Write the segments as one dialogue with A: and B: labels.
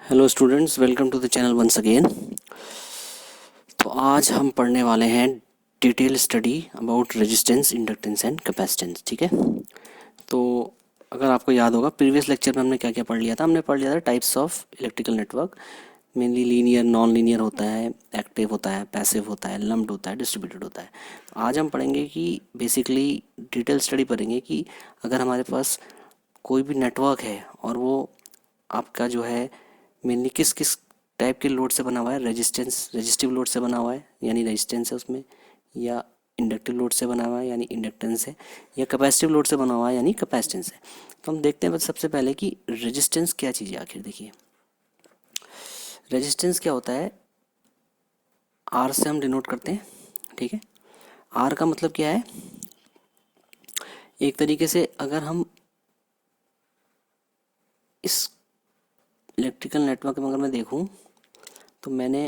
A: Hello students, welcome to the channel once again. तो आज हम पढ़ने वाले हैं detail study about resistance, inductance and capacitance. ठीक है। तो अगर आपको याद होगा, प्रीवियस लेक्चर में हमने क्या क्या पढ़ लिया था। हमने पढ़ लिया था types of electrical network. Mainly linear, non linear होता है, एक्टिव होता है, पैसिव होता है, लम्प्ड होता है, डिस्ट्रीब्यूटेड होता है। तो आज हम पढ़ेंगे कि बेसिकली डिटेल स्टडी पढ़ेंगे कि अगर हमारे पास कोई भी नेटवर्क है और वो आपका जो है मेनली किस किस टाइप के लोड से बना हुआ है। रेजिस्टेंस, रेजिस्टिव लोड से बना हुआ है यानी रेजिस्टेंस है उसमें, या इंडक्टिव लोड से बना हुआ है यानी इंडक्टेंस है, या कैपेसिटिव लोड से बना हुआ है यानी कैपेसिटेंस है। तो हम देखते हैं बस सबसे पहले कि रेजिस्टेंस क्या चीज़ है। आखिर देखिए, रेजिस्टेंस क्या होता है। आर से हम डिनोट करते हैं। ठीक है। आर का मतलब क्या है, एक तरीके से अगर हम इस इलेक्ट्रिकल नेटवर्क में अगर मैं देखूं तो मैंने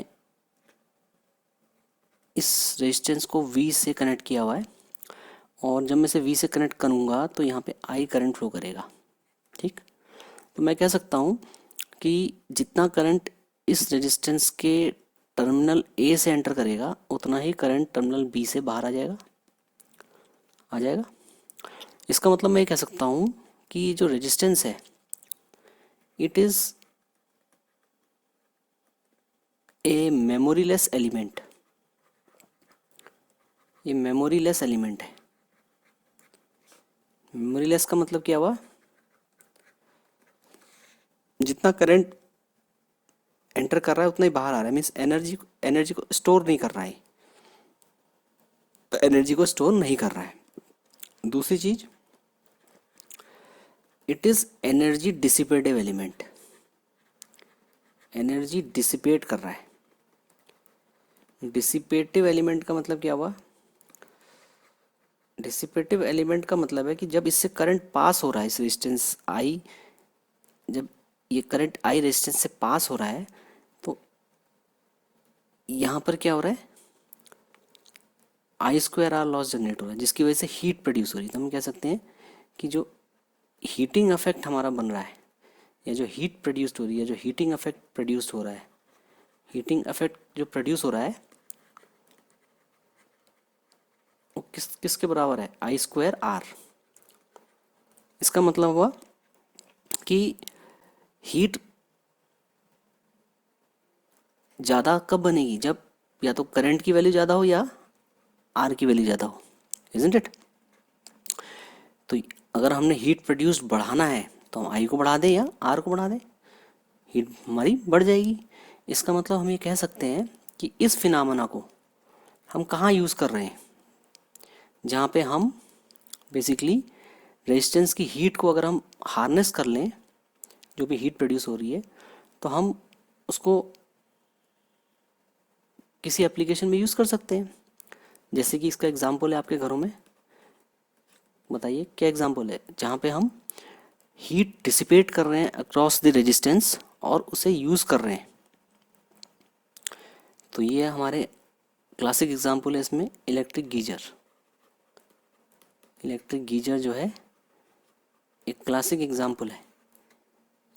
A: इस रेजिस्टेंस को V से कनेक्ट किया हुआ है, और जब मैं इसे V से कनेक्ट करूँगा तो यहाँ पे I करंट फ्लो करेगा। ठीक। तो मैं कह सकता हूँ कि जितना करंट इस रेजिस्टेंस के टर्मिनल A से एंटर करेगा उतना ही करंट टर्मिनल B से बाहर आ जाएगा। इसका मतलब मैं ये कह सकता हूँ कि जो रेजिस्टेंस है it is a memoryless element. ये मेमोरीलेस एलिमेंट है। मेमोरीलेस का मतलब क्या हुआ, जितना करंट एंटर कर रहा है उतना ही बाहर आ रहा है। मीन्स एनर्जी को स्टोर नहीं कर रहा है, एनर्जी को स्टोर नहीं कर रहा है। दूसरी चीज, it is energy dissipative element. Energy dissipate कर रहा है। डिसिपेटिव एलिमेंट का मतलब क्या हुआ, डिसिपेटिव एलिमेंट का मतलब है कि जब इससे करंट पास हो रहा है, इस रेजिस्टेंस आई, जब ये करंट आई रेजिस्टेंस से पास हो रहा है तो यहाँ पर क्या हो रहा है, I² R लॉस जनरेट हो रहा है, जिसकी वजह से हीट प्रोड्यूस हो रही है। तो हम कह सकते हैं कि जो हीटिंग इफेक्ट हमारा बन रहा है, या जो हीट प्रोड्यूस्ड हो रही है, जो हीटिंग इफेक्ट प्रोड्यूस्ड हो रहा है, हीटिंग इफेक्ट जो प्रोड्यूस हो रहा है वो किसके बराबर है, I²R। इसका मतलब हुआ कि हीट ज़्यादा कब बनेगी, जब या तो करंट की वैल्यू ज़्यादा हो या आर की वैल्यू ज़्यादा हो, इजंट इट। तो अगर हमने हीट प्रोड्यूस बढ़ाना है तो हम आई को बढ़ा दें या आर को बढ़ा दें, हीट हमारी बढ़ जाएगी। इसका मतलब हम ये कह सकते हैं कि इस फिनोमेना को हम कहाँ यूज़ कर रहे हैं, जहाँ पे हम बेसिकली रेजिस्टेंस की हीट को अगर हम हार्नेस कर लें, जो भी हीट प्रोड्यूस हो रही है, तो हम उसको किसी एप्लीकेशन में यूज़ कर सकते हैं। जैसे कि इसका एग्जांपल है आपके घरों में, बताइए क्या एग्जांपल है जहाँ पे हम हीट डिसिपेट कर रहे हैं अक्रॉस द रेजिस्टेंस और उसे यूज़ कर रहे हैं। तो ये हमारे क्लासिक एग्जांपल है इसमें, इलेक्ट्रिक गीजर। इलेक्ट्रिक गीजर जो है एक क्लासिक एग्जांपल है।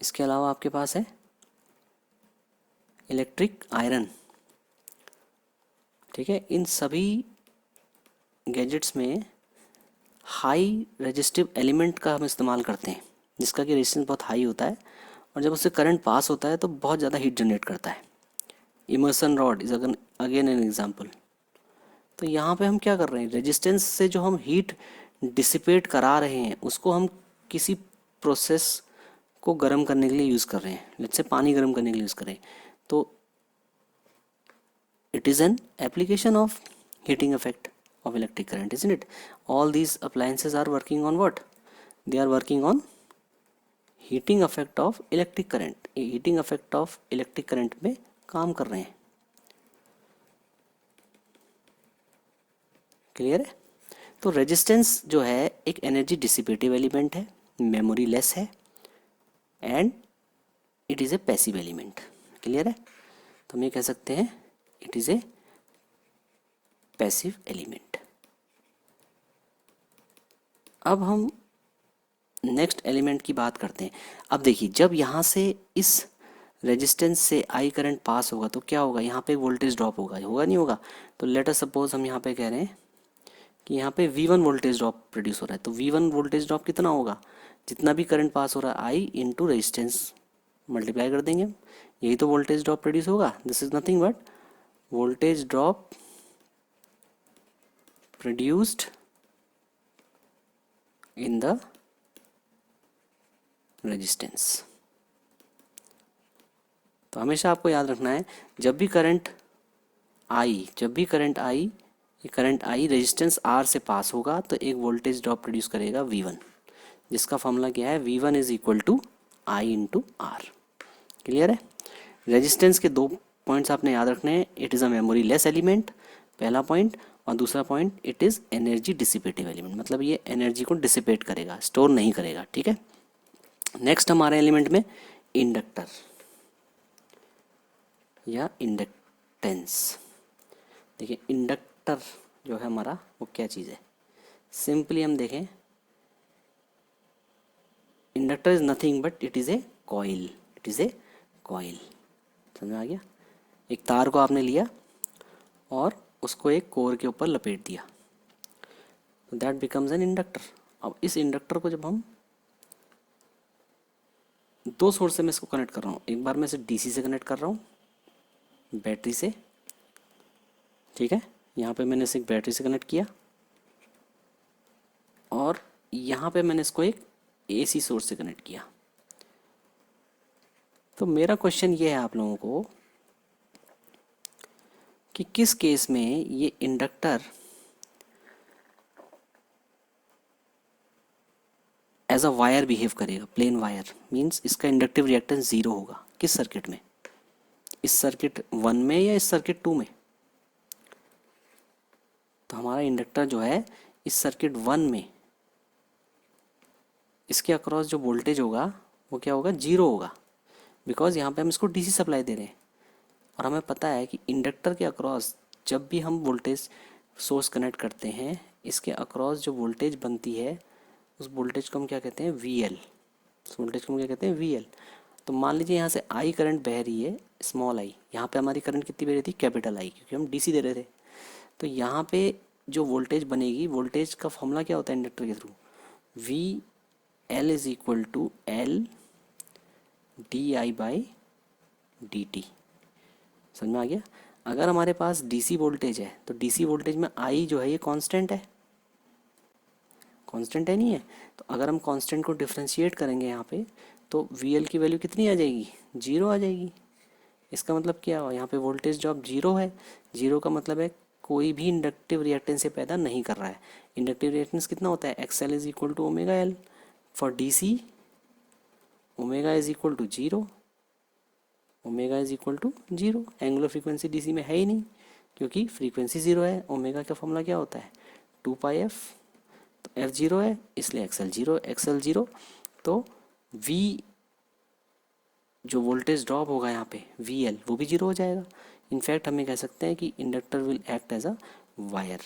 A: इसके अलावा आपके पास है इलेक्ट्रिक आयरन। ठीक है। इन सभी गैजेट्स में हाई रेजिस्टिव एलिमेंट का हम इस्तेमाल करते हैं, जिसका कि रेजिस्टेंस बहुत हाई होता है, और जब उससे करंट पास होता है तो बहुत ज़्यादा हीट जनरेट करता है। Immersion rod is again an example. तो यहाँ पे हम क्या कर रहे हैं, रेजिस्टेंस से जो हम हीट डिसिपेट करा रहे हैं उसको हम किसी प्रोसेस को गर्म करने के लिए यूज़ कर रहे हैं। लेट्स से पानी गर्म करने के लिए यूज़ करें तो it is an application of heating effect of electric current, isn't it? All these appliances are working on what, they are working on heating effect of electric current। heating effect of electric current में काम कर रहे हैं। Clear है। तो resistance जो है एक एनर्जी डिसिपेटिव एलिमेंट है, मेमोरी लेस है, and it is a passive element. Clear है। तो हम ये कह सकते हैं it is a passive element. अब हम नेक्स्ट एलिमेंट की बात करते हैं। अब देखिए, जब यहाँ से इस रेजिस्टेंस से आई करंट पास होगा तो क्या होगा, यहाँ पे वोल्टेज ड्रॉप होगा, होगा नहीं होगा। तो लेट अस सपोज हम यहाँ पे कह रहे हैं कि यहाँ पे V1 वोल्टेज ड्रॉप प्रोड्यूस हो रहा है, तो V1 वोल्टेज ड्रॉप कितना होगा, जितना भी करंट पास हो रहा है आई इंटू रेजिस्टेंस मल्टीप्लाई कर देंगे हम, यही तो वोल्टेज ड्रॉप प्रोड्यूस होगा। This is nothing but voltage drop produced in the resistance. तो हमेशा आपको याद रखना है, जब भी करंट आई ये करंट आई रेजिस्टेंस आर से पास होगा तो एक वोल्टेज ड्रॉप प्रोड्यूस करेगा V1, जिसका फॉर्मूला क्या है, V1 is equal to I into R. Clear है। रेजिस्टेंस के दो पॉइंट्स आपने याद रखने हैं, it is a memoryless element, पहला पॉइंट, और दूसरा point it is energy dissipative element, मतलब ये एनर्जी को डिसिपेट करेगा, स्टोर नहीं करेगा। ठीक है। नेक्स्ट हमारे एलिमेंट में इंडक्टर या इंडक्टेंस। देखिए इंडक्टर जो है हमारा वो क्या चीज़ है, सिंपली हम देखें, inductor is nothing but it is a coil, it is a coil. समझ में आ गया। एक तार को आपने लिया और उसको एक कोर के ऊपर लपेट दिया, तो दैट बिकम्स एन इंडक्टर। अब इस इंडक्टर को जब हम दो सोर्स से मैं इसको कनेक्ट कर रहा हूँ, एक बार मैं इसे डीसी से कनेक्ट कर रहा हूँ, बैटरी से, ठीक है, यहाँ पे मैंने इसे एक बैटरी से कनेक्ट किया, और यहाँ पे मैंने इसको एक एसी सोर्स से कनेक्ट किया। तो मेरा क्वेश्चन ये है आप लोगों को कि किस केस में ये inductor as a wire behave करेगा, प्लेन वायर मीन्स इसका इंडक्टिव रिएक्टेंस जीरो होगा। किस सर्किट में, इस सर्किट 1 में या इस सर्किट 2 में। तो हमारा इंडक्टर जो है इस सर्किट 1 में, इसके अक्रॉस जो वोल्टेज होगा वो क्या होगा, जीरो होगा, बिकॉज यहाँ पे हम इसको डीसी सप्लाई दे रहे हैं, और हमें पता है कि इंडक्टर के अक्रॉस जब भी हम वोल्टेज सोर्स कनेक्ट करते हैं, इसके अक्रॉस जो वोल्टेज बनती है उस वोल्टेज को हम क्या कहते हैं, VL। उस वोल्टेज को हम क्या कहते हैं, VL। तो मान लीजिए यहाँ से आई करंट बह रही है, स्मॉल आई, यहाँ पे हमारी करंट कितनी बह रही थी, कैपिटल आई, क्योंकि हम डीसी दे रहे थे। तो यहाँ पे जो वोल्टेज बनेगी, वोल्टेज का फॉर्मूला क्या होता है इंडक्टर के through, VL is equal to L DI/dt। समझ में आ गया। अगर हमारे पास डीसी वोल्टेज है तो डीसी वोल्टेज में आई जो है ये कांस्टेंट है, कांस्टेंट है नहीं है। तो अगर हम कांस्टेंट को डिफ्रेंशिएट करेंगे यहाँ पे, तो VL की वैल्यू कितनी आ जाएगी, जीरो आ जाएगी। इसका मतलब क्या हुआ, यहाँ पे वोल्टेज ड्रॉप जीरो है, जीरो का मतलब है कोई भी इंडक्टिव रिएक्टेंस से पैदा नहीं कर रहा है। इंडक्टिव रिएक्टेंस कितना होता है, XL is equal to omega L. For DC omega is equal to zero, omega is equal to zero. Angular frequency DC में है ही नहीं, क्योंकि फ्रीक्वेंसी जीरो है। ओमेगा का फॉर्मूला क्या होता है, 2πf, तो F जीरो है इसलिए XL जीरो, XL जीरो। तो V जो वोल्टेज ड्रॉप होगा यहाँ पे VL वो भी जीरो हो जाएगा। इनफैक्ट हमें कह सकते हैं कि inductor will act as a wire,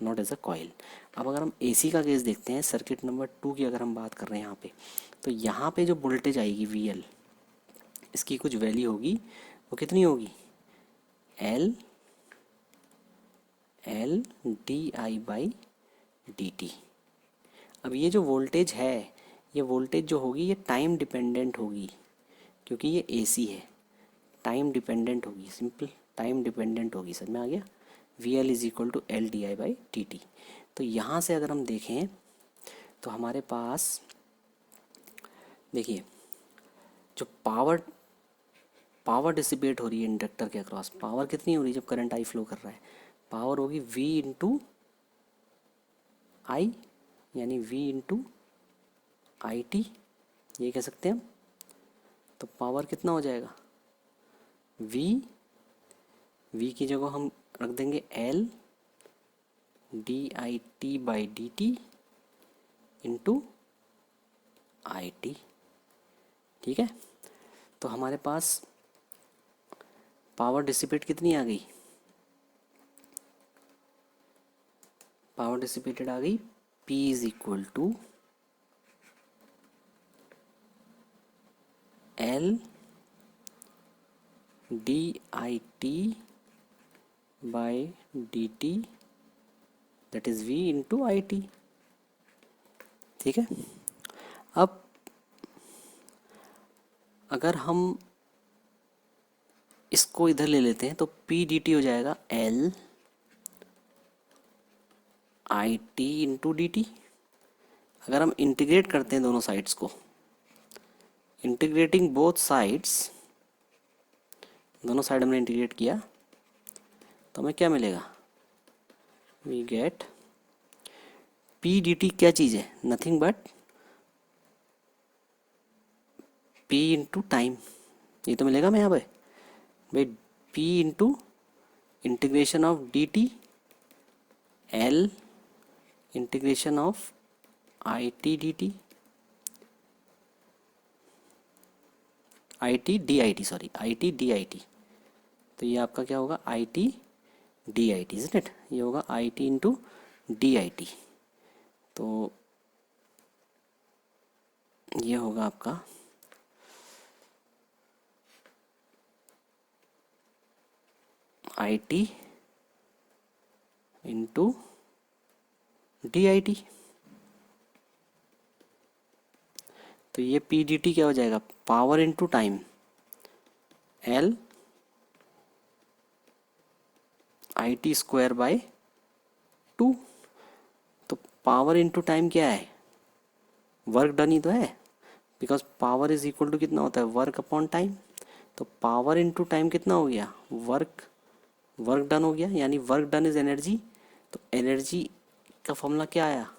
A: not as a coil. अब अगर हम AC का केस देखते हैं, सर्किट नंबर 2 की अगर हम बात कर रहे हैं यहाँ पे, तो यहाँ पे जो वोल्टेज आएगी VL, इसकी कुछ वैल्यू होगी, वो कितनी होगी, L DI/dt। अब ये जो वोल्टेज है, ये वोल्टेज जो होगी ये टाइम डिपेंडेंट होगी, क्योंकि ये AC है, टाइम डिपेंडेंट होगी, सिंपल टाइम डिपेंडेंट होगी। समझ में आ गया। VL is equal to L DI/dt। तो यहाँ से अगर हम देखें तो हमारे पास देखिए जो पावर डिसिपेट हो रही है इंडक्टर के अक्रॉस, पावर कितनी हो रही है जब करंट आई फ्लो कर रहा है, पावर होगी V इंटू आई, यानी V इंटू IT, ये कह सकते हैं हम। तो पावर कितना हो जाएगा, V की जगह हम रख देंगे L DIT/dt इंटू IT। ठीक है। तो हमारे पास पावर डिसिपेट कितनी आ गई, पावर डिसिपेटेड आ गई P is equal to L D I T by D T, that is V into I T. ठीक है। अब अगर हम इसको इधर ले लेते हैं तो पी डी टी हो जाएगा L I T into D T. अगर हम इंटीग्रेट करते हैं दोनों साइड्स को, इंटीग्रेटिंग बोथ साइड्स, दोनों साइड हमने इंटीग्रेट किया तो हमें क्या मिलेगा, we get P D T क्या चीज़ है, nothing but P into time. ये तो मिलेगा हमें यहाँ पे भाई, P into integration of D T L integration of I T D T, I T D I T, sorry I T D I T. तो ये आपका क्या होगा, आई T D I T, is it, ये होगा आई T into D I T. तो ये होगा आपका आई T into D I T. तो ये पी डी टी क्या हो जाएगा, power into time, L I T square by 2। तो पावर इंटू टाइम क्या है, वर्क डन ही तो है, because power is equal to कितना होता है, वर्क अपॉन टाइम। तो पावर इंटू टाइम कितना हो गया, वर्क, वर्क डन हो गया, यानी वर्क डन इज एनर्जी। तो एनर्जी का फॉर्मूला क्या आया,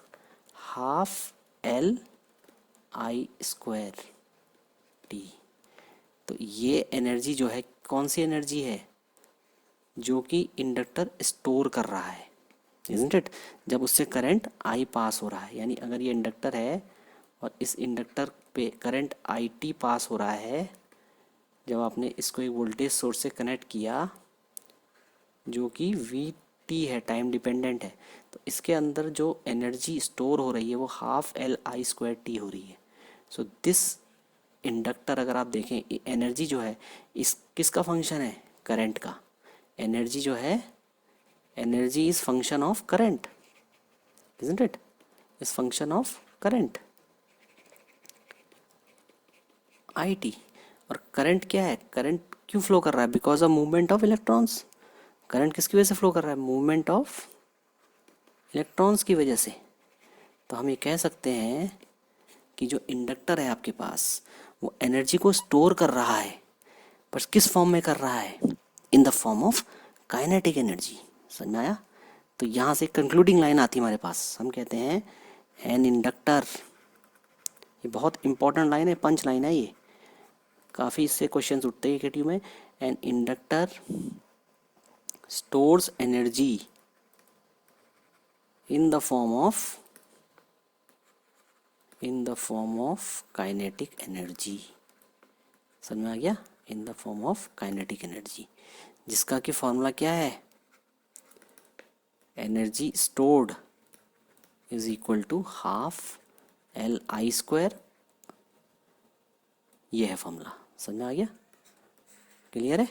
A: half L I square T. तो ये एनर्जी जो है कौन सी एनर्जी है, जो कि इंडक्टर स्टोर कर रहा है, इज़न्ट इट। जब उससे करंट आई पास हो रहा है, यानी अगर ये इंडक्टर है और इस इंडक्टर पे करंट आई टी पास हो रहा है, जब आपने इसको एक वोल्टेज सोर्स से कनेक्ट किया जो कि वी टी है, टाइम डिपेंडेंट है, तो इसके अंदर जो एनर्जी स्टोर हो रही है वो half L I square T हो रही है। सो दिस इंडक्टर, अगर आप देखें एनर्जी जो है इस किसका फंक्शन है, करंट का। एनर्जी जो है, energy is function of current, isn't it, is function of current I T. और करंट क्या है, करंट क्यों फ्लो कर रहा है, because of movement of electrons. Current किसकी वजह से फ्लो कर रहा है, मूवमेंट ऑफ इलेक्ट्रॉन्स की वजह से। तो हम ये कह सकते हैं कि जो इंडक्टर है आपके पास वो एनर्जी को स्टोर कर रहा है, पर किस फॉर्म में कर रहा है, इन the form of kinetic energy. समझ में आया। तो यहाँ से कंक्लूडिंग लाइन आती है हमारे पास, हम कहते हैं एन इंडक्टर, ये बहुत इंपॉर्टेंट लाइन है, पंच लाइन है ये, काफ़ी इससे क्वेश्चन उठते हैं केटीयू में। An inductor stores energy in the form of kinetic energy. समझ में आ गया, in the form of kinetic energy, जिसका कि फॉर्मूला क्या है, energy stored is equal to half L I square. ये है फॉर्मूला, समझ में आ गया, क्लियर है।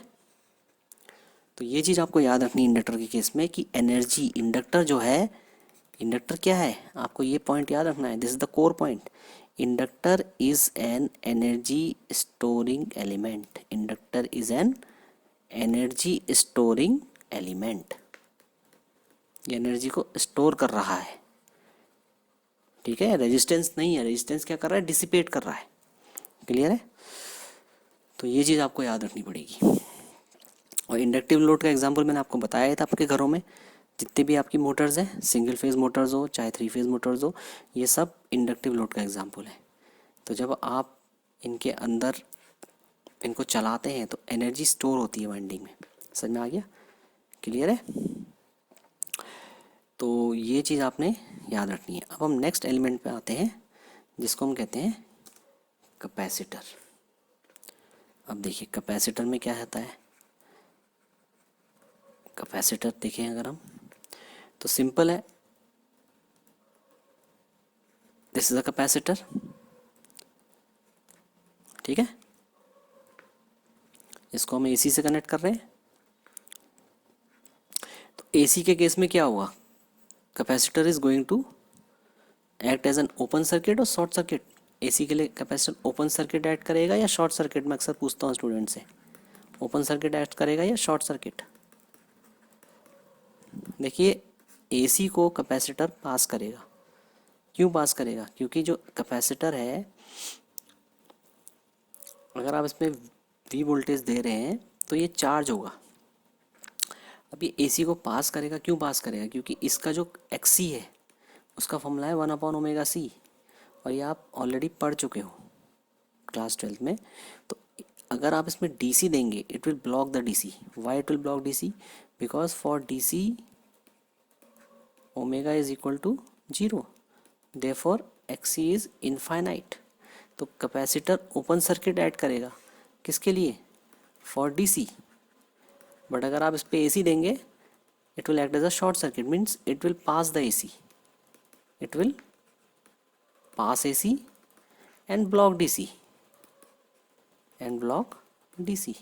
A: तो ये चीज़ आपको याद रखनी इंडक्टर के केस में कि एनर्जी, इंडक्टर जो है, इंडक्टर क्या है, आपको ये पॉइंट याद रखना है, this is the core point. Inductor is an energy storing element, inductor is an energy storing element, ये एनर्जी को स्टोर कर रहा है। ठीक है, रेजिस्टेंस नहीं है, रेजिस्टेंस क्या कर रहा है, डिसिपेट कर रहा है, क्लियर है। तो ये चीज़ आपको याद रखनी पड़ेगी। और इंडक्टिव लोड का एग्जांपल मैंने आपको बताया था, आपके घरों में जितने भी आपकी मोटर्स हैं, सिंगल फेज मोटर्स हो चाहे 3 फेज मोटर्स हो, ये सब इंडक्टिव लोड का एग्जांपल है। तो जब आप इनके अंदर इनको चलाते हैं तो एनर्जी स्टोर होती है वाइंडिंग में। समझ में आ गया, क्लियर है। तो ये चीज़ आपने याद रखनी है। अब हम नेक्स्ट एलिमेंट पे आते हैं जिसको हम कहते हैं कैपेसिटर। अब देखिए कैपेसिटर में क्या होता है, कैपेसिटर देखें अगर हम तो सिंपल है, दिस इज अ कैपेसिटर, ठीक है। इसको हम एसी से कनेक्ट कर रहे हैं। तो एसी के केस में क्या हुआ, capacitor is going to act as an open circuit और शॉर्ट सर्किट। एसी के लिए कैपेसिटर ओपन सर्किट एक्ट करेगा या शॉर्ट सर्किट, मैं अक्सर पूछता हूँ स्टूडेंट से, ओपन सर्किट एक्ट करेगा या शॉर्ट सर्किट। देखिए एसी को कैपेसिटर पास करेगा। क्यों पास करेगा, क्योंकि जो कैपेसिटर है, अगर आप इसमें वी वोल्टेज दे रहे हैं तो ये चार्ज होगा। अब ये एसी को पास करेगा, क्यों पास करेगा, क्योंकि इसका जो एक्सी है उसका फॉर्मूला है 1/ओमेगा c, और ये आप ऑलरेडी पढ़ चुके हो क्लास 12 में। तो अगर आप इसमें डीसी देंगे, it will block the DC. Why it will block DC, because for DC omega is equal to 0, therefore XC is infinite. तो कैपेसिटर ओपन सर्किट ऐड करेगा, किसके लिए, फॉर डीसी। बट अगर आप इस पे एसी देंगे, it will act as a short circuit, means it will pass the AC, it will pass AC and block DC, and block DC.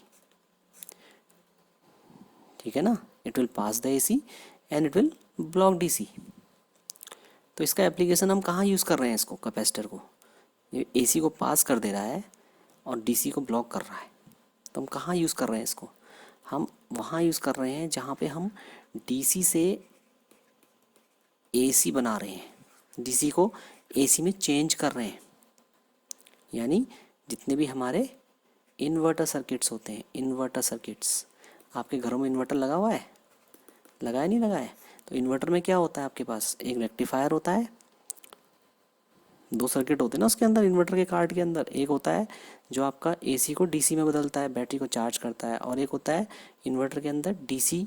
A: ठीक है ना, it will pass the AC and it will block DC. तो इसका application हम कहाँ use कर रहे हैं, इसको कैपेसिटर को, ये एसी को पास कर दे रहा है और डीसी को ब्लॉक कर रहा है। तो हम कहाँ यूज़ कर रहे हैं इसको, हम वहाँ यूज़ कर रहे हैं जहाँ पे हम डीसी से एसी बना रहे हैं, डीसी को एसी में चेंज कर रहे हैं। यानी जितने भी हमारे इन्वर्टर सर्किट्स होते हैं, इन्वर्टर सर्किट्स, आपके घरों में इन्वर्टर लगा हुआ है, लगा है नहीं लगा है। तो इन्वर्टर में क्या होता है, आपके पास एक रेक्टिफायर होता है, दो सर्किट होते हैं ना उसके अंदर, इन्वर्टर के कार्ड के अंदर। एक होता है जो आपका एसी को डीसी में बदलता है, बैटरी को चार्ज करता है, और एक होता है इन्वर्टर के अंदर डीसी,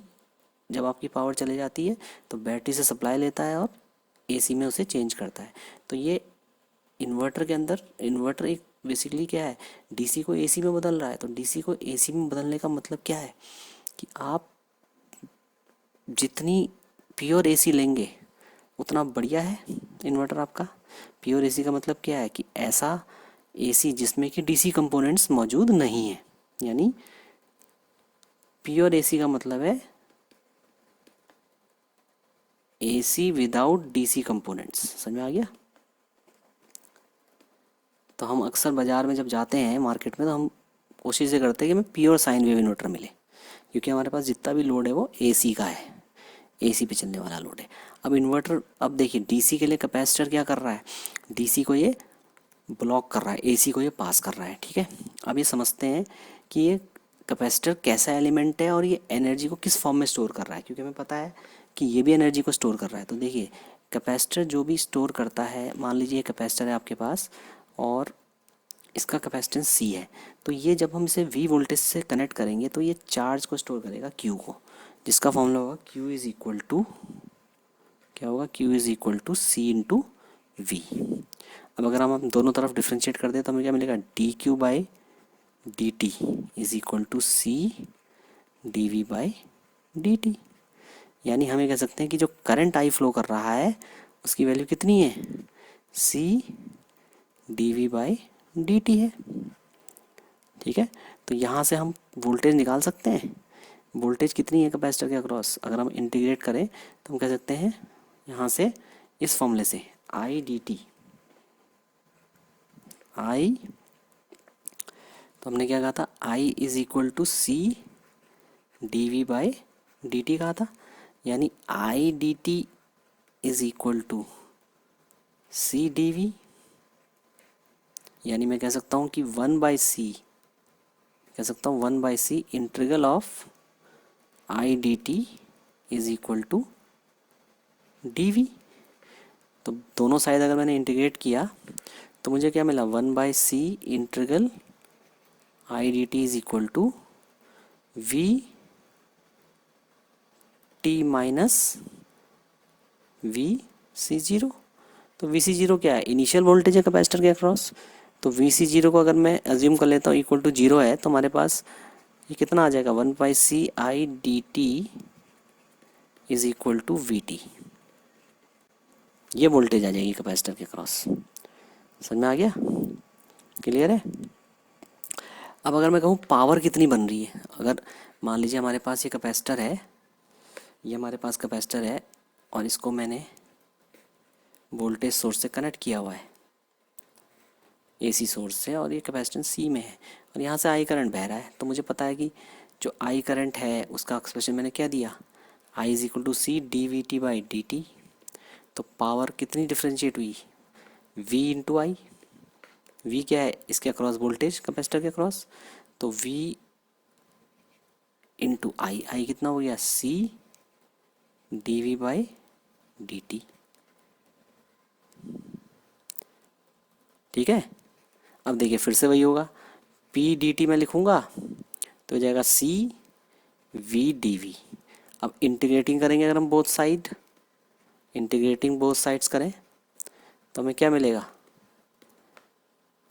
A: जब आपकी पावर चली जाती है तो बैटरी से सप्लाई लेता है और एसी में उसे चेंज करता है। तो ये इन्वर्टर के अंदर, इन्वर्टर एक बेसिकली क्या है, डीसी को एसी में बदल रहा है। तो डीसी को एसी में बदलने का मतलब क्या है कि आप जितनी प्योर एसी लेंगे उतना बढ़िया है इन्वर्टर आपका। प्योर एसी का मतलब क्या है कि ऐसा एसी जिसमें कि डीसी कंपोनेंट्स मौजूद नहीं है। यानी प्योर एसी का मतलब है एसी विदाउट डीसी कंपोनेंट्स। समझ में आ गया। तो हम अक्सर बाज़ार में जब जाते हैं मार्केट में, तो हम कोशिश ये करते हैं कि हमें प्योर साइन वेव इन्वर्टर मिले, क्योंकि हमारे पास जितना भी लोड है वो एसी का है, एसी पे चलने वाला लोड है। अब इन्वर्टर, अब देखिए डीसी के लिए कैपेसिटर क्या कर रहा है, डीसी को ये ब्लॉक कर रहा है, एसी को ये पास कर रहा है। ठीक है, अब ये समझते हैं कि ये कैपेसिटर कैसा एलिमेंट है और ये एनर्जी को किस फॉर्म में स्टोर कर रहा है, क्योंकि हमें पता है कि ये भी एनर्जी को स्टोर कर रहा है। तो देखिए कैपेसिटर जो भी स्टोर करता है, मान लीजिए ये कैपेसिटर है आपके पास और इसका कैपेसिटेंस सी है, तो ये जब हम इसे वी वोल्टेज से कनेक्ट करेंगे तो ये चार्ज को स्टोर करेगा क्यू को, जिसका फॉर्मूला होगा क्यू इज इक्वल टू, क्या होगा, Q is equal to C into V. अब अगर हम दोनों तरफ डिफ्रेंशिएट कर दें तो हमें क्या मिलेगा, D Q by D T is equal to C D V by D T. यानी हम ये कह सकते हैं कि जो करंट आई फ्लो कर रहा है उसकी वैल्यू कितनी है, C D V by D T है। ठीक है, तो यहाँ से हम वोल्टेज निकाल सकते हैं, वोल्टेज कितनी है कैपेसिटर के अक्रॉस। अगर हम इंटीग्रेट करें तो हम कह सकते हैं यहाँ से, इस फॉर्मूले से, आई डी टी, आई, तो हमने क्या कहा था, I is equal to C D V by D T कहा था। यानी I D T is equal to C D V. यानी मैं कह सकता हूँ कि 1/c, कह सकता हूँ 1/c integral of I D T is equal to D V. तो दोनों साइड अगर मैंने इंटीग्रेट किया तो मुझे क्या मिला, 1/c integral I D T is equal to V T minus V C zero. तो वी सी जीरो क्या है, इनिशियल वोल्टेज है कैपेसिटर के अक्रॉस। तो वी सी जीरो को अगर मैं अज्यूम कर लेता हूँ इक्वल टू जीरो है, तो हमारे पास ये कितना आ जाएगा, 1/c I D T is equal to V T. ये वोल्टेज आ जाएगी कैपेसिटर के क्रॉस। समझ में आ गया, क्लियर है। अब अगर मैं कहूँ पावर कितनी बन रही है, अगर मान लीजिए हमारे पास ये कैपेसिटर है, ये हमारे पास कैपेसिटर है और इसको मैंने वोल्टेज सोर्स से कनेक्ट किया हुआ है, एसी सोर्स से, और ये कैपेसिटेंस सी में है और यहाँ से आई करंट बह रहा है। तो मुझे पता है कि जो आई करंट है उसका एक्सप्रेशन मैंने क्या दिया, I is equal to C D V T by D T. तो पावर कितनी डिफ्रेंशिएट हुई, वी इंटू आई। वी क्या है, इसके अक्रॉस वोल्टेज कैपेसिटर के अक्रॉस, तो वी इंटू आई, आई कितना हो गया, C D V by D T. ठीक है, अब देखिए फिर से वही होगा, पी डी टी मैं लिखूँगा तो हो जाएगा सी वी डी वी। अब इंटीग्रेटिंग करेंगे अगर हम both side, integrating both sides करें तो हमें क्या मिलेगा,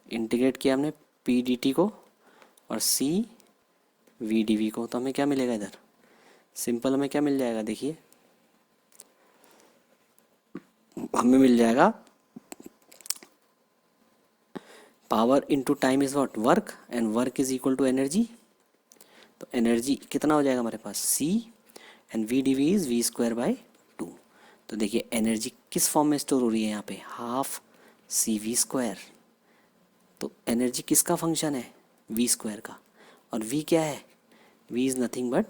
A: इंटीग्रेट किया हमने पी डी टी को और सी वी डी वी को, तो हमें क्या मिलेगा इधर, सिंपल हमें क्या मिल जाएगा, देखिए हमें मिल जाएगा power into time is what, work, and work is equal to energy. तो एनर्जी कितना हो जाएगा हमारे पास, C, and V D V is V square by two. तो देखिए एनर्जी किस फॉर्म में स्टोर हो रही है यहाँ पे, हाफ सी वी स्क्वायर। तो एनर्जी किसका फंक्शन है, वी स्क्वायर का, और वी क्या है, V is nothing but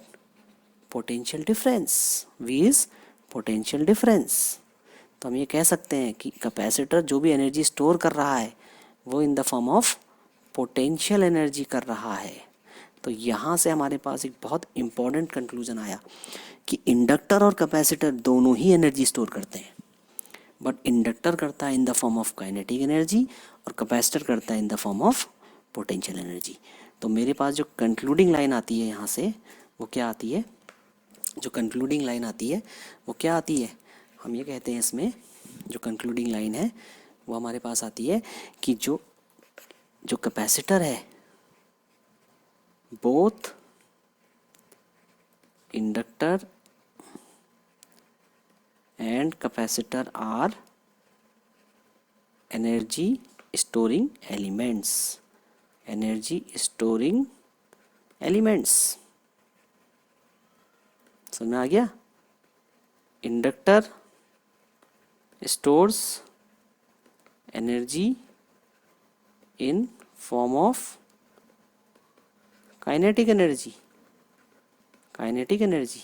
A: potential difference, V is potential difference. तो हम ये कह सकते हैं कि कैपेसिटर जो भी एनर्जी स्टोर कर रहा है वो इन the form of potential energy कर रहा है। तो यहाँ से हमारे पास एक बहुत इंपॉर्टेंट कंक्लूजन आया कि इंडक्टर और कैपेसिटर दोनों ही एनर्जी स्टोर करते हैं, बट इंडक्टर करता है इन the form of kinetic energy और कैपेसिटर करता है इन the form of potential energy. तो मेरे पास जो कंक्लूडिंग लाइन आती है यहाँ से वो क्या आती है, जो कंक्लूडिंग लाइन आती है वो क्या आती है, हम ये कहते हैं इसमें जो कंक्लूडिंग लाइन है वो हमारे पास आती है कि जो कैपेसिटर है, both inductor and capacitor are energy storing elements, energy storing elements. समझ में आ गया, inductor stores energy in form of kinetic energy, kinetic energy,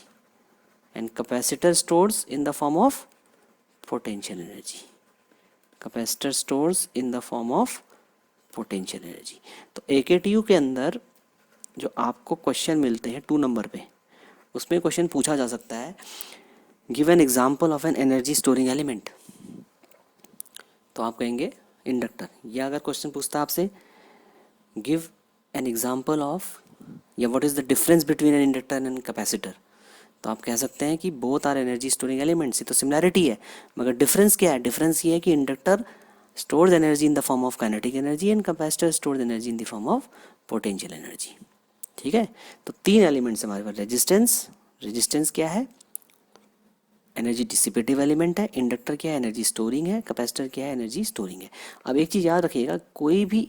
A: and capacitor stores in the form of potential energy, capacitor stores in the form of potential energy. तो AKTU के अंदर जो आपको question मिलते हैं 2 नंबर पे, उसमें क्वेश्चन पूछा जा सकता है, give an example of an energy storing element. तो आप कहेंगे इंडक्टर, या अगर क्वेश्चन पूछता है आपसे गिव एन एग्जाम्पल ऑफ, या what is the difference between an inductor and capacitor, तो आप कह सकते हैं कि both are energy storing elements. ये तो सिमिलैरिटी है, मगर डिफरेंस क्या है, डिफरेंस ये है कि inductor stores energy in the form of kinetic energy and capacitor stores energy in the form of potential energy. ठीक है, तो 3 एलिमेंट्स हमारे पास, रेजिस्टेंस, रेजिस्टेंस क्या है, एनर्जी डिसिपेटिव एलिमेंट है, इंडक्टर क्या है, एनर्जी स्टोरिंग है, कैपेसिटर क्या है, एनर्जी स्टोरिंग है। अब एक चीज़ याद रखिएगा, कोई भी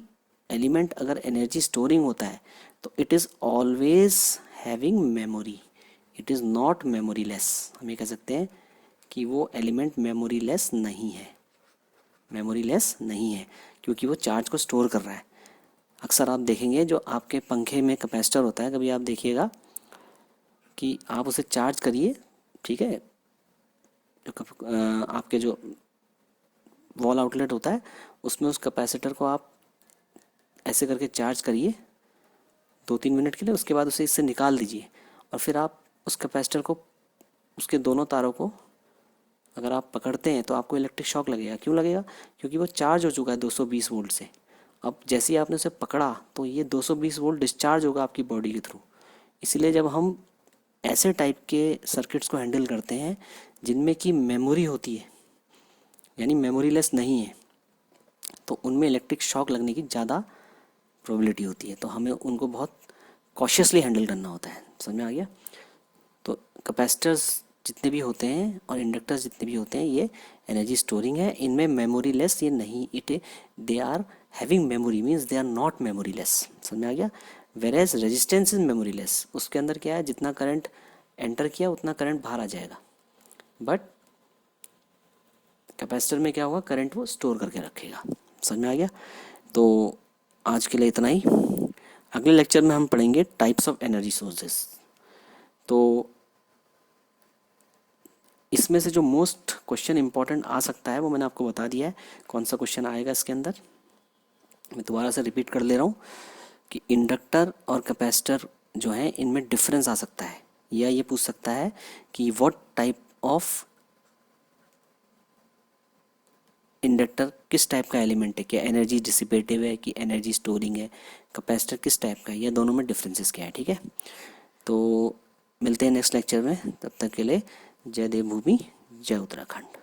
A: एलिमेंट अगर एनर्जी स्टोरिंग होता है तो it is always having memory, it is not memory less. हम ये कह सकते हैं कि वो एलिमेंट मेमोरी लेस नहीं है, मेमोरी लेस नहीं है, क्योंकि वो चार्ज को स्टोर कर रहा है। अक्सर आप देखेंगे जो आपके पंखे में कैपेसिटर होता है, कभी आप देखिएगा कि आप उसे चार्ज करिए, ठीक है, आपके जो वॉल आउटलेट होता है उसमें उस कैपेसिटर को आप ऐसे करके चार्ज करिए 2-3 मिनट के लिए, उसके बाद उसे इससे निकाल दीजिए और फिर आप उस कैपेसिटर को, उसके दोनों तारों को अगर आप पकड़ते हैं तो आपको इलेक्ट्रिक शॉक लगेगा। क्यों लगेगा, क्योंकि वो चार्ज हो चुका है 220 वोल्ट से। अब जैसे ही आपने उसे पकड़ा तो ये 220 वोल्ट डिस्चार्ज होगा आपकी बॉडी के थ्रू। इसलिए जब हम ऐसे टाइप के सर्किट्स को हैंडल करते हैं जिनमें कि मेमोरी होती है, यानी मेमोरी लेस नहीं है, तो उनमें इलेक्ट्रिक शॉक लगने की ज़्यादा प्रोबेबिलिटी होती है। तो हमें उनको बहुत कॉशियसली हैंडल करना होता है। समझ में आ गया। तो कैपेसिटर्स जितने भी होते हैं और इंडक्टर्स जितने भी होते हैं ये एनर्जी स्टोरिंग है, इनमें मेमोरी लेस ये नहीं, it they are having memory, means they are not memory less. समझ में आ गया। Whereas resistance is memoryless, उसके अंदर क्या है, जितना करंट एंटर किया उतना करंट बाहर आ जाएगा, बट कैपेसिटर में क्या होगा, करंट वो स्टोर करके रखेगा। समझ में आ गया। तो आज के लिए इतना ही। अगले लेक्चर में हम पढ़ेंगे टाइप्स ऑफ एनर्जी सोर्सेस। तो इसमें से जो मोस्ट क्वेश्चन इंपॉर्टेंट आ सकता है वो मैंने आपको बता दिया है, कौन सा क्वेश्चन आएगा इसके अंदर। मैं दोबारा से रिपीट कर ले रहा हूँ कि इंडक्टर और कैपेसिटर जो है इनमें डिफरेंस आ सकता है, या ये पूछ सकता है कि व्हाट टाइप ऑफ इंडक्टर किस टाइप का एलिमेंट है, क्या एनर्जी डिसिपेटिव है कि एनर्जी स्टोरिंग है, कैपेसिटर किस टाइप का है, ये दोनों में डिफरेंसेस क्या है। ठीक है, तो मिलते हैं नेक्स्ट लेक्चर में, तब तक के लिए जय देवभूमि, जय उत्तराखंड।